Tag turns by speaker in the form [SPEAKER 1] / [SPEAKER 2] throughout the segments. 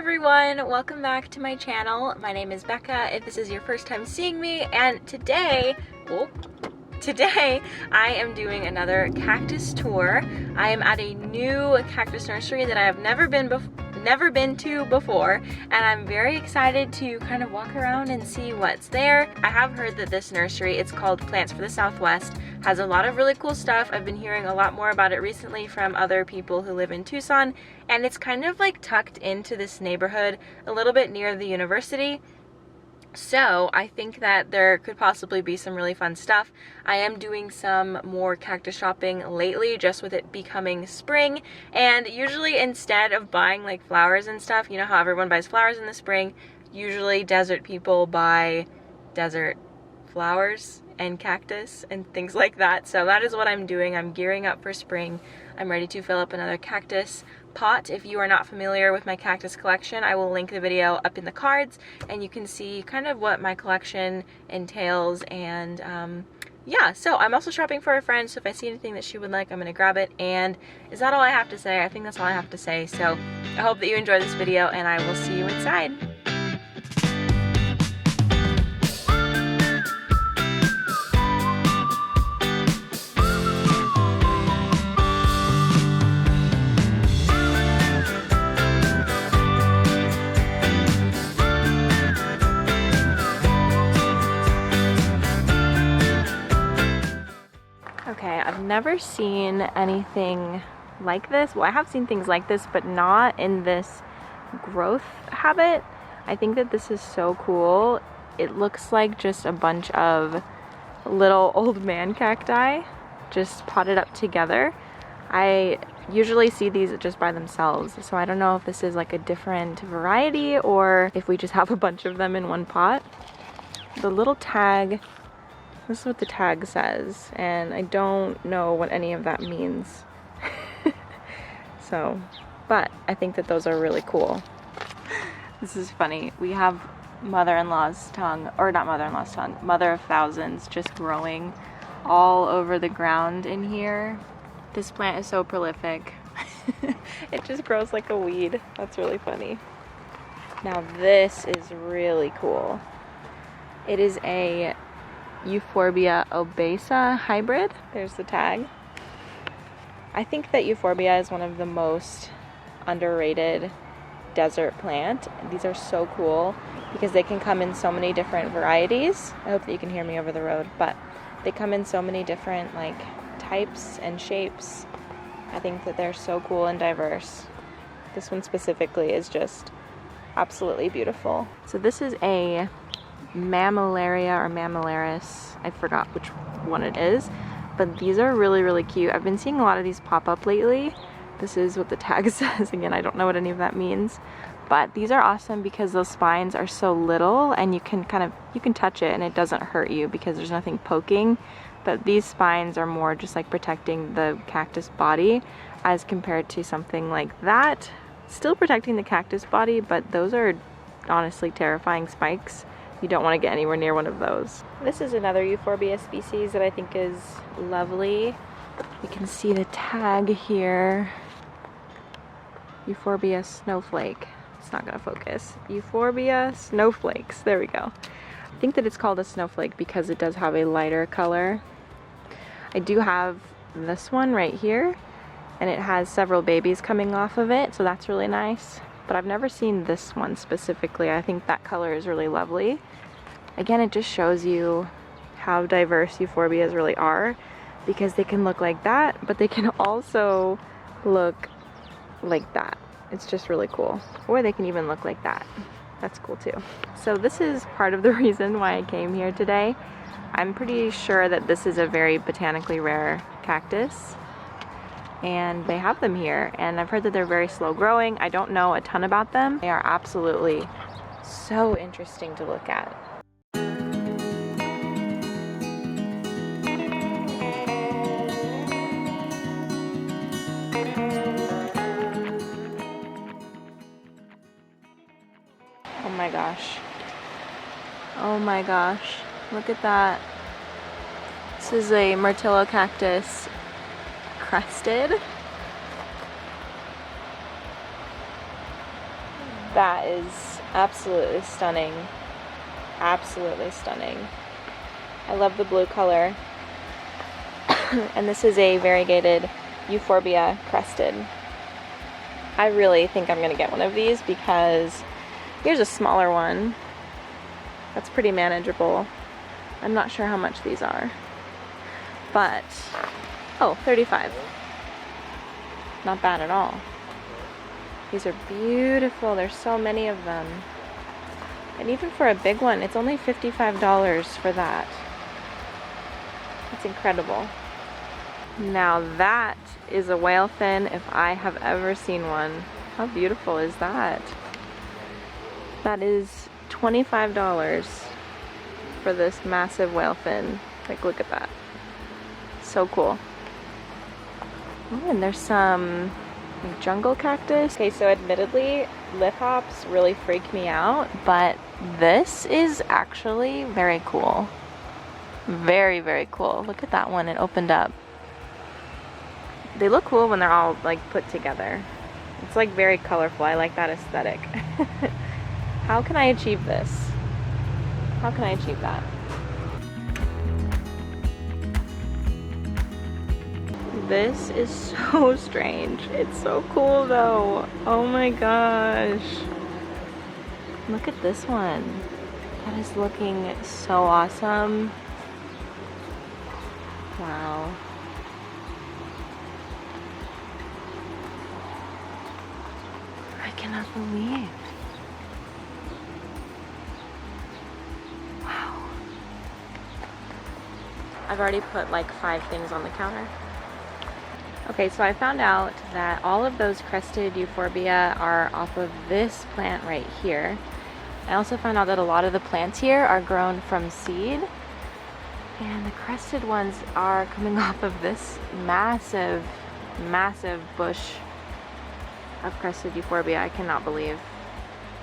[SPEAKER 1] everyone, welcome back to my channel. My name is Becca if this is your first time seeing me, and today I am doing another cactus tour. I am at a new cactus nursery that I have never been to before, and I'm very excited to kind of walk around and see what's there. I have heard that this nursery, it's called Plants for the Southwest, has a lot of really cool stuff. I've been hearing a lot more about it recently from other people who live in Tucson, and it's kind of like tucked into this neighborhood a little bit near the university. So I think that there could possibly be some really fun stuff. I am doing some more cactus shopping lately, just with it becoming spring, and usually instead of buying like flowers and stuff, you know how everyone buys flowers in the spring, usually desert people buy desert flowers and cactus and things like that. So that is what I'm doing. I'm gearing up for spring. I'm ready to fill up another cactus pot. If you are not familiar with my cactus collection, I will link the video up in the cards, and you can see kind of what my collection entails. And yeah, so I'm also shopping for a friend, so if I see anything that she would like, I'm gonna grab it. And is that all I have to say? I think that's all I have to say. So I hope that you enjoy this video, and I will see you inside. Okay, I've never seen anything like this. Well, I have seen things like this, but not in this growth habit. I think that this is so cool. It looks like just a bunch of little old man cacti just potted up together. I usually see these just by themselves, so I don't know if this is like a different variety or if we just have a bunch of them in one pot. The little tag, this is what the tag says, and I don't know what any of that means. So, but I think that those are really cool. This is funny. We have mother-in-law's tongue, or not mother-in-law's tongue, mother of thousands just growing all over the ground in here. This plant is so prolific. It just grows like a weed. That's really funny. Now this is really cool. It is a Euphorbia obesa hybrid. There's the tag. I think that Euphorbia is one of the most underrated desert plant. These are so cool because they can come in so many different varieties. I hope that you can hear me over the road, but they come in so many different like types and shapes. I think that they're so cool and diverse. This one specifically is just absolutely beautiful. So this is a mammillaria or mammillaris, I forgot which one it is, but these are really cute. I've been seeing a lot of these pop up lately. This is what the tag says. Again, I don't know what any of that means, but these are awesome because those spines are so little and you can touch it and it doesn't hurt you because there's nothing poking. But these spines are more just like protecting the cactus body as compared to something like that. Still protecting the cactus body, but those are honestly terrifying spikes. You don't want to get anywhere near one of those. This is another Euphorbia species that I think is lovely. You can see the tag here. Euphorbia snowflake. It's not gonna focus. Euphorbia snowflakes. There we go. I think that it's called a snowflake because it does have a lighter color. I do have this one right here, and it has several babies coming off of it, so that's really nice. But I've never seen this one specifically. I think that color is really lovely. Again, it just shows you how diverse euphorbias really are, because they can look like that, but they can also look like that. It's just really cool. Or they can even look like that. That's cool too. So this is part of the reason why I came here today. I'm pretty sure that this is a very botanically rare cactus, and they have them here, and I've heard that they're very slow growing. I don't know a ton about them. They are absolutely so interesting to look at. Oh my gosh. Oh my gosh. Look at that. This is a Myrtillo cactus crested. That is absolutely stunning. Absolutely stunning. I love the blue color. And this is a variegated Euphorbia crested. I really think I'm gonna get one of these because here's a smaller one that's pretty manageable. I'm not sure how much these are, but oh, 35. Not bad at all. These are beautiful. There's so many of them. And even for a big one, it's only $55 for that. It's incredible. Now that is a whale fin if I have ever seen one. How beautiful is that? That is $25 for this massive whale fin. Like, look at that. So cool. Oh, and there's some jungle cactus. Okay, so admittedly, lithops really freak me out, but this is actually very cool. Very, very cool. Look at that one, it opened up. They look cool when they're all like put together. It's like very colorful. I like that aesthetic. How can I achieve this? How can I achieve that? This is so strange. It's so cool though. Oh my gosh. Look at this one. That is looking so awesome. Wow. I cannot believe. Wow. I've already put like 5 things on the counter. Okay, so I found out that all of those crested euphorbia are off of this plant right here. I also found out that a lot of the plants here are grown from seed, and the crested ones are coming off of this massive, massive bush of crested euphorbia. I cannot believe.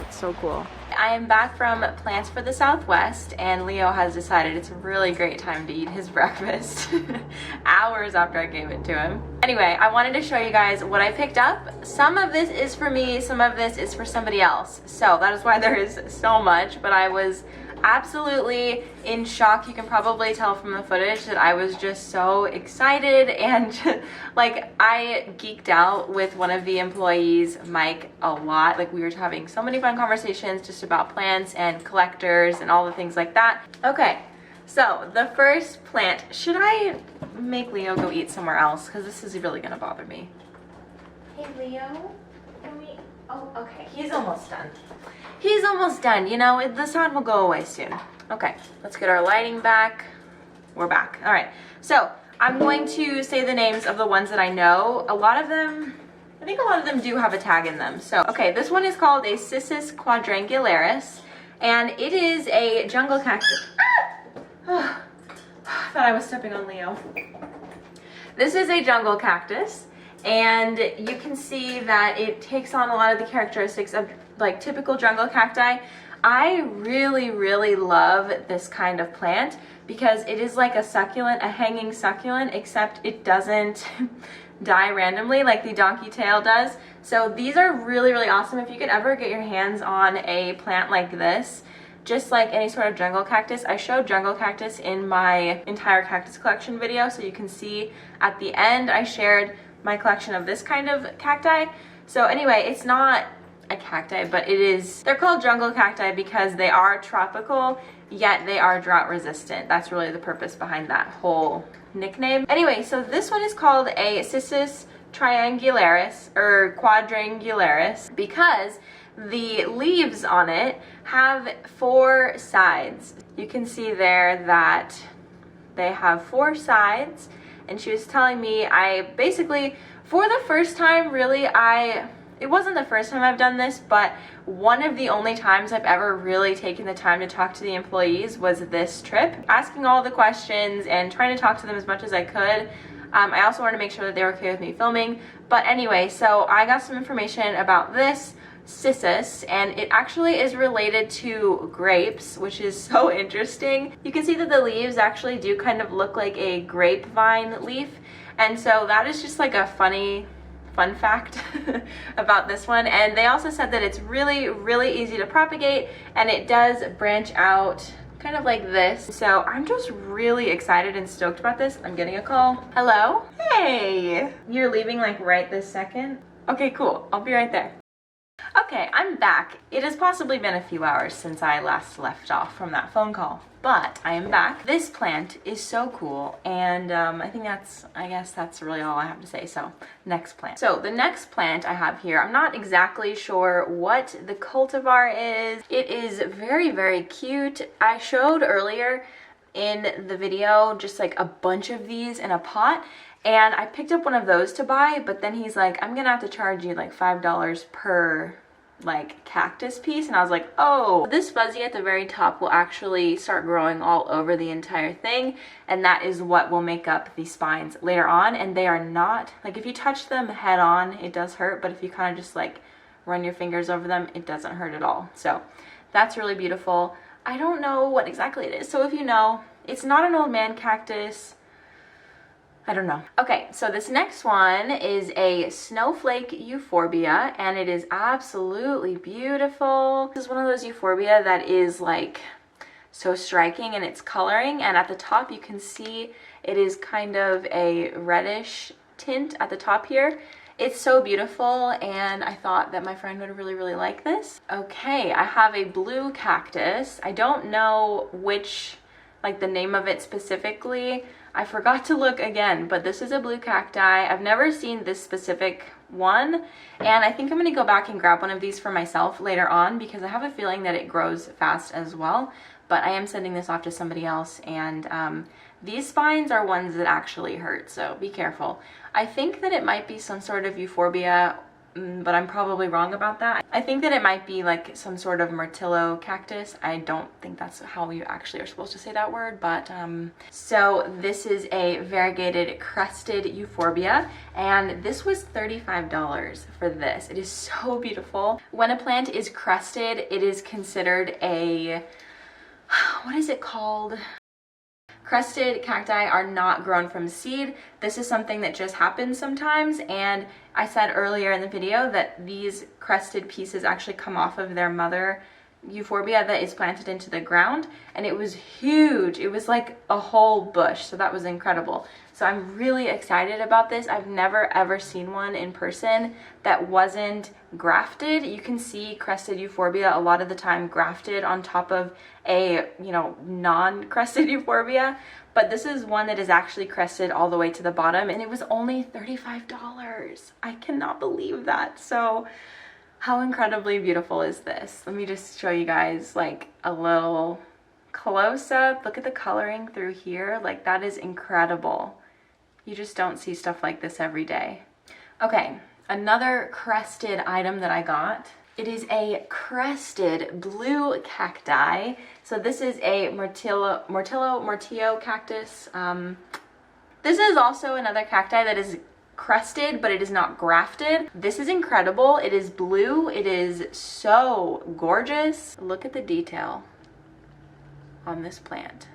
[SPEAKER 1] It's so cool. I am back from Plants for the Southwest, and Leo has decided it's a really great time to eat his breakfast hours after I gave it to him. Anyway, I wanted to show you guys what I picked up. Some of this is for me, some of this is for somebody else. So that is why there is so much, but I was absolutely in shock. You can probably tell from the footage that I was just so excited, and like I geeked out with one of the employees, Mike, a lot. Like we were having so many fun conversations just about plants and collectors and all the things like that. Okay, so the first plant, should I make Leo go eat somewhere else? Because this is really gonna bother me. Hey Leo, can we, oh okay, he's almost done. He's almost done, you know, the sun will go away soon. Okay, let's get our lighting back. We're back. All right, so I'm going to say the names of the ones that I know. A lot of them, I think a lot of them do have a tag in them. So, okay, this one is called a Cissus quadrangularis, and it is a jungle cactus. Ah! I thought I was stepping on Leo. This is a jungle cactus, and you can see that it takes on a lot of the characteristics of like typical jungle cacti. I really, really love this kind of plant because it is like a succulent, a hanging succulent, except it doesn't die randomly like the donkey tail does. So these are really, really awesome. If you could ever get your hands on a plant like this, just like any sort of jungle cactus. I showed jungle cactus in my entire cactus collection video, so you can see at the end I shared my collection of this kind of cacti. So anyway, it's not a cacti, but it is, they're called jungle cacti because they are tropical, yet they are drought resistant. That's really the purpose behind that whole nickname. Anyway, so this one is called a Cissus triangularis or quadrangularis because the leaves on it have 4 sides. You can see there that they have 4 sides, and she was telling me I basically, for the first time really, it wasn't the first time I've done this, but one of the only times I've ever really taken the time to talk to the employees was this trip, asking all the questions and trying to talk to them as much as I could. I also wanted to make sure that they were okay with me filming. But anyway, so I got some information about this Cissus, and it actually is related to grapes, which is so interesting. You can see that the leaves actually do kind of look like a grapevine leaf, and so that is just like a funny fun fact about this one. And they also said that it's really, really easy to propagate, and it does branch out kind of like this. So I'm just really excited and stoked about this. I'm getting a call. Hello? Hey! You're leaving like right this second? Okay, cool. I'll be right there. Okay, I'm back. It has possibly been a few hours since I last left off from that phone call, but I am back. This plant is so cool, and I guess that's really all I have to say. So, next plant. So, the next plant I have here, I'm not exactly sure what the cultivar is. It is very, very cute. I showed earlier in the video just like a bunch of these in a pot, and I picked up one of those to buy, but then he's like, I'm gonna have to charge you like $5 per like cactus piece. And I was like, oh, this fuzzy at the very top will actually start growing all over the entire thing, and that is what will make up the spines later on. And they are not, like, if you touch them head on, it does hurt, but if you kind of just like run your fingers over them, it doesn't hurt at all. So that's really beautiful. I don't know what exactly it is, so if you know, it's not an old man cactus. I don't know. Okay, so this next one is a snowflake euphorbia, and it is absolutely beautiful. This is one of those euphorbia that is like so striking in its coloring, and at the top you can see it is kind of a reddish tint at the top here. It's so beautiful, and I thought that my friend would really, really like this. Okay, I have a blue cactus. I don't know which, like the name of it specifically. I forgot to look again, but this is a blue cacti. I've never seen this specific one, and I think I'm gonna go back and grab one of these for myself later on because I have a feeling that it grows fast as well, but I am sending this off to somebody else, and these spines are ones that actually hurt, so be careful. I think that it might be some sort of euphorbia, but I'm probably wrong about that. I think that it might be like some sort of myrtillo cactus. I don't think that's how you actually are supposed to say that word, but so this is a variegated crested euphorbia, and this was $35 for this. It is so beautiful. When a plant is crested, it is considered a, what is it called? Crested cacti are not grown from seed. This is something that just happens sometimes, and I said earlier in the video that these crested pieces actually come off of their mother euphorbia that is planted into the ground, and it was huge. It was like a whole bush, so that was incredible. So I'm really excited about this. I've never ever seen one in person that wasn't grafted. You can see crested euphorbia a lot of the time grafted on top of a, you know, non-crested euphorbia, but this is one that is actually crested all the way to the bottom, and it was only $35. I cannot believe that. So how incredibly beautiful is this? Let me just show you guys like a little close up. Look at the coloring through here. Like, that is incredible. You just don't see stuff like this every day. Okay, another crested item that I got. It is a crested blue cacti. So this is a Myrtillo cactus. This is also another cacti that is crested, but it is not grafted. This is incredible. It is blue. It is so gorgeous. Look at the detail on this plant.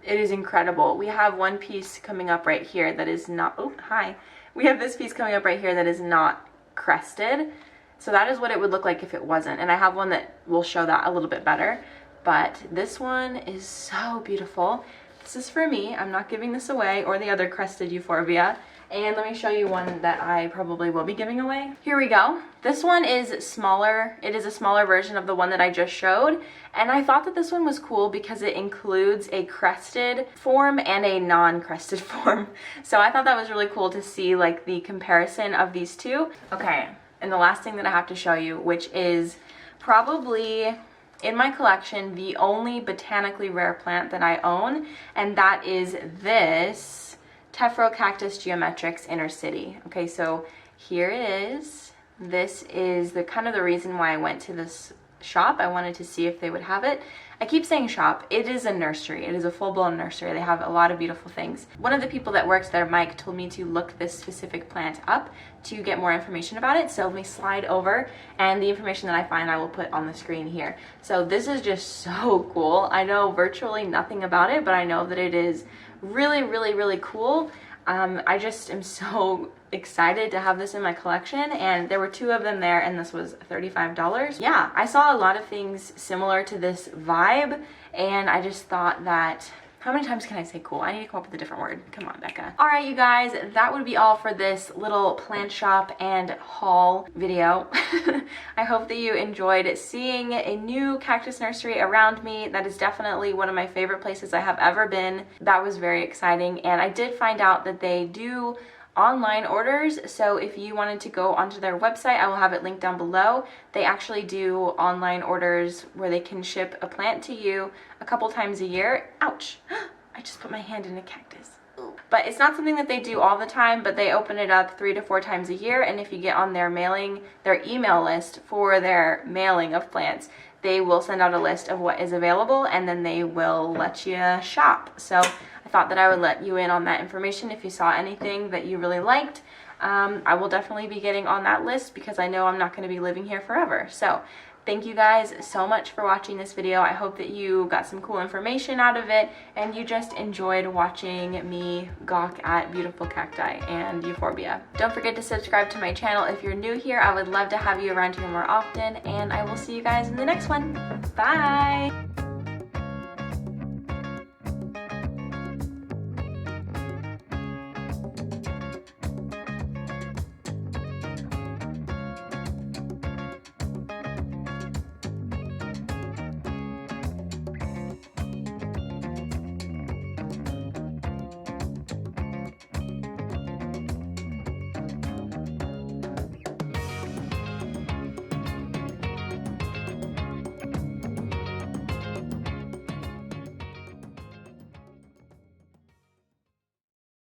[SPEAKER 1] It is incredible. We have one piece coming up right here that is not, oh, hi. We have this piece coming up right here that is not crested. So that is what it would look like if it wasn't. And I have one that will show that a little bit better. But this one is so beautiful. This is for me. I'm not giving this away, or the other crested euphorbia. And let me show you one that I probably will be giving away. Here we go. This one is smaller. It is a smaller version of the one that I just showed. And I thought that this one was cool because it includes a crested form and a non-crested form. So I thought that was really cool to see like the comparison of these two. Okay, and the last thing that I have to show you, which is probably in my collection the only botanically rare plant that I own, and that is this Cactus geometrix inner city. Okay, so here it is. This is the kind of the reason why I went to this shop. I wanted to see if they would have it. I keep saying shop. It is a nursery. It is a full-blown nursery. They have a lot of beautiful things. One of the people that works there, Mike, told me to look this specific plant up to get more information about it. So let me slide over, and the information that I find I will put on the screen here. So this is just so cool. I know virtually nothing about it, but I know that it is really, really, really cool. I just am so excited to have this in my collection, and there were 2 of them there, and this was $35. Yeah, I saw a lot of things similar to this vibe, and I just thought that, how many times can I say cool? I need to come up with a different word. Come on, Becca. All right, you guys, that would be all for this little plant shop and haul video. I hope that you enjoyed seeing a new cactus nursery around me. That is definitely one of my favorite places I have ever been. That was very exciting, and I did find out that they do online orders, so if you wanted to go onto their website, I will have it linked down below. They actually do online orders where they can ship a plant to you a couple times a year. Ouch! I just put my hand in a cactus. But it's not something that they do all the time, but they open it up 3 to 4 times a year, and if you get on their email list for their mailing of plants, they will send out a list of what is available, and then they will let you shop. So I thought that I would let you in on that information if you saw anything that you really liked. I will definitely be getting on that list because I know I'm not going to be living here forever. So thank you guys so much for watching this video. I hope that you got some cool information out of it and you just enjoyed watching me gawk at beautiful cacti and euphorbia. Don't forget to subscribe to my channel if you're new here. I would love to have you around here more often, and I will see you guys in the next one. Bye!